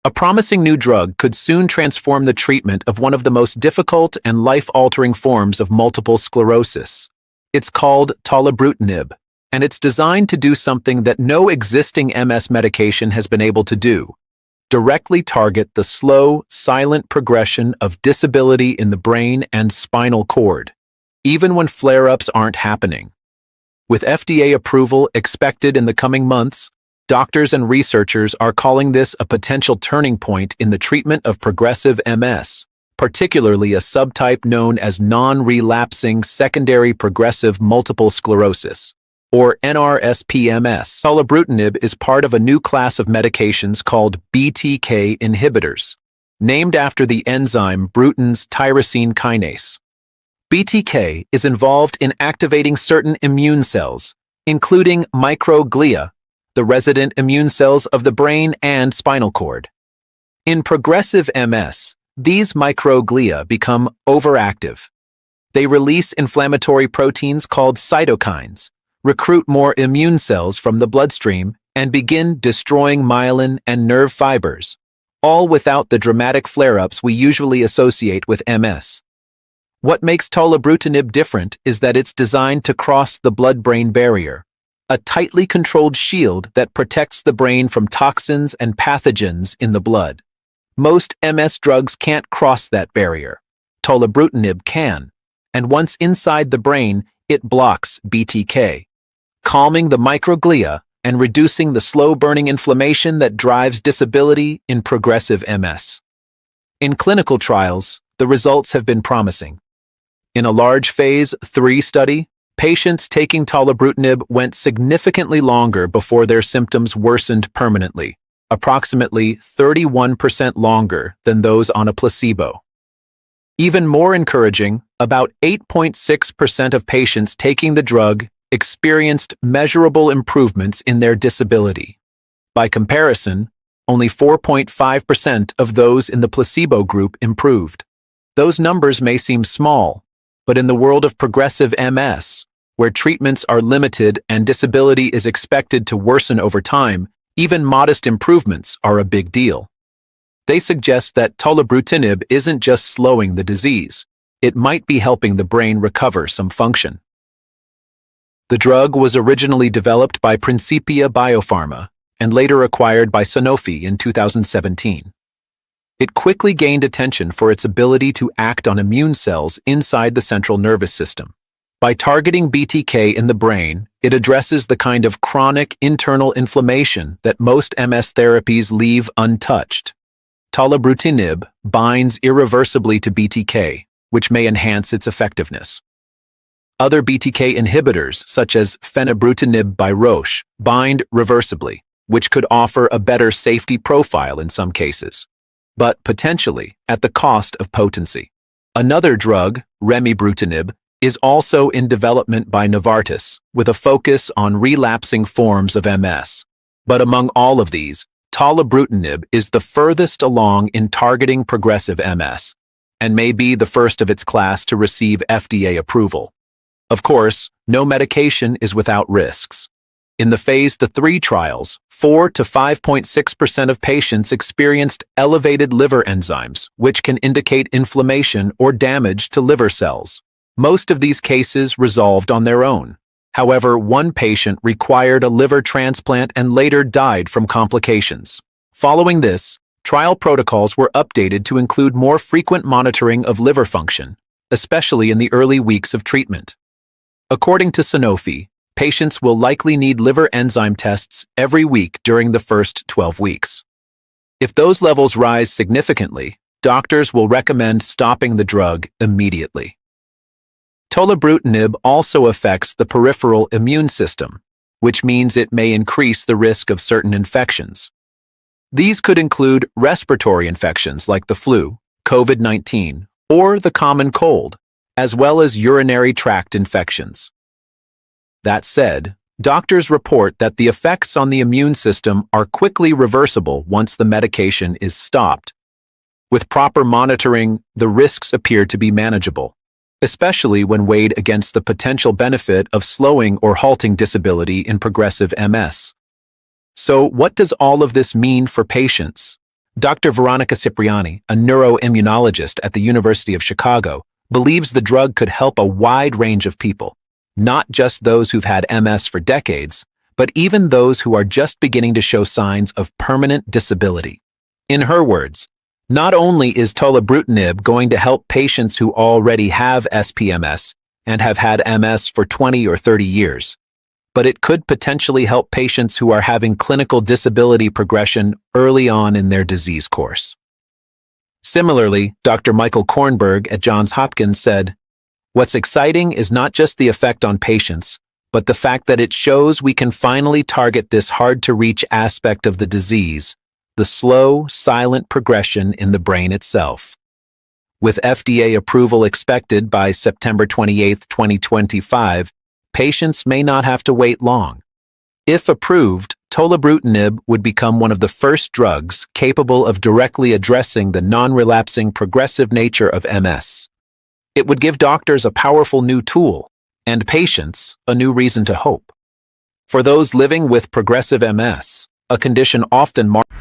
A promising new drug could soon transform the treatment of one of the most difficult and life-altering forms of multiple sclerosis. It's called tolebrutinib, and it's designed to do something that no existing MS medication has been able to do: directly target the slow, silent progression of disability in the brain and spinal cord, even when flare-ups aren't happening. With FDA approval expected in the coming months, doctors and researchers are calling this a potential turning point in the treatment of progressive MS, particularly a subtype known as non-relapsing secondary progressive multiple sclerosis, or NRSPMS. Tolebrutinib is part of a new class of medications called BTK inhibitors, named after the enzyme Bruton's tyrosine kinase. BTK is involved in activating certain immune cells, including microglia, the resident immune cells of the brain and spinal cord. In progressive MS, these microglia become overactive. They release inflammatory proteins called cytokines, recruit more immune cells from the bloodstream, and begin destroying myelin and nerve fibers, all without the dramatic flare-ups we usually associate with MS. What makes tolebrutinib different is that it's designed to cross the blood-brain barrier, a tightly controlled shield that protects the brain from toxins and pathogens in the blood. Most MS drugs can't cross that barrier. Tolebrutinib can, and once inside the brain, it blocks BTK, calming the microglia and reducing the slow-burning inflammation that drives disability in progressive MS. In clinical trials, the results have been promising. In a large Phase 3 study, patients taking tolebrutinib went significantly longer before their symptoms worsened permanently, approximately 31% longer than those on a placebo. Even more encouraging, about 8.6% of patients taking the drug experienced measurable improvements in their disability. By comparison, only 4.5% of those in the placebo group improved. Those numbers may seem small, but in the world of progressive MS, where treatments are limited and disability is expected to worsen over time, even modest improvements are a big deal. They suggest that tolebrutinib isn't just slowing the disease, it might be helping the brain recover some function. The drug was originally developed by Principia Biopharma and later acquired by Sanofi in 2017. It quickly gained attention for its ability to act on immune cells inside the central nervous system. By targeting BTK in the brain, it addresses the kind of chronic internal inflammation that most MS therapies leave untouched. Tolebrutinib binds irreversibly to BTK, which may enhance its effectiveness. Other BTK inhibitors, such as fenebrutinib by Roche, bind reversibly, which could offer a better safety profile in some cases, but potentially at the cost of potency. Another drug, remibrutinib, is also in development by Novartis, with a focus on relapsing forms of MS. But among all of these, tolebrutinib is the furthest along in targeting progressive MS, and may be the first of its class to receive FDA approval. Of course, no medication is without risks. In the Phase 3 trials, 4 to 5.6% of patients experienced elevated liver enzymes, which can indicate inflammation or damage to liver cells. Most of these cases resolved on their own. However, one patient required a liver transplant and later died from complications. Following this, trial protocols were updated to include more frequent monitoring of liver function, especially in the early weeks of treatment. According to Sanofi, patients will likely need liver enzyme tests every week during the first 12 weeks. If those levels rise significantly, doctors will recommend stopping the drug immediately. Tolebrutinib also affects the peripheral immune system, which means it may increase the risk of certain infections. These could include respiratory infections like the flu, COVID-19, or the common cold, as well as urinary tract infections. That said, doctors report that the effects on the immune system are quickly reversible once the medication is stopped. With proper monitoring, the risks appear to be manageable, especially when weighed against the potential benefit of slowing or halting disability in progressive MS. So, what does all of this mean for patients? Dr. Veronica Cipriani, a neuroimmunologist at the University of Chicago, believes the drug could help a wide range of people, not just those who've had MS for decades, but even those who are just beginning to show signs of permanent disability. In her words, not only is tolebrutinib going to help patients who already have SPMS and have had MS for 20 or 30 years, but it could potentially help patients who are having clinical disability progression early on in their disease course. Similarly, Dr. Michael Kornberg at Johns Hopkins said, "What's exciting is not just the effect on patients, but the fact that it shows we can finally target this hard-to-reach aspect of the disease, the slow, silent progression in the brain itself." With FDA approval expected by September 28, 2025, patients may not have to wait long. If approved, tolebrutinib would become one of the first drugs capable of directly addressing the non-relapsing progressive nature of MS. It would give doctors a powerful new tool, and patients a new reason to hope. For those living with progressive MS, a condition often marked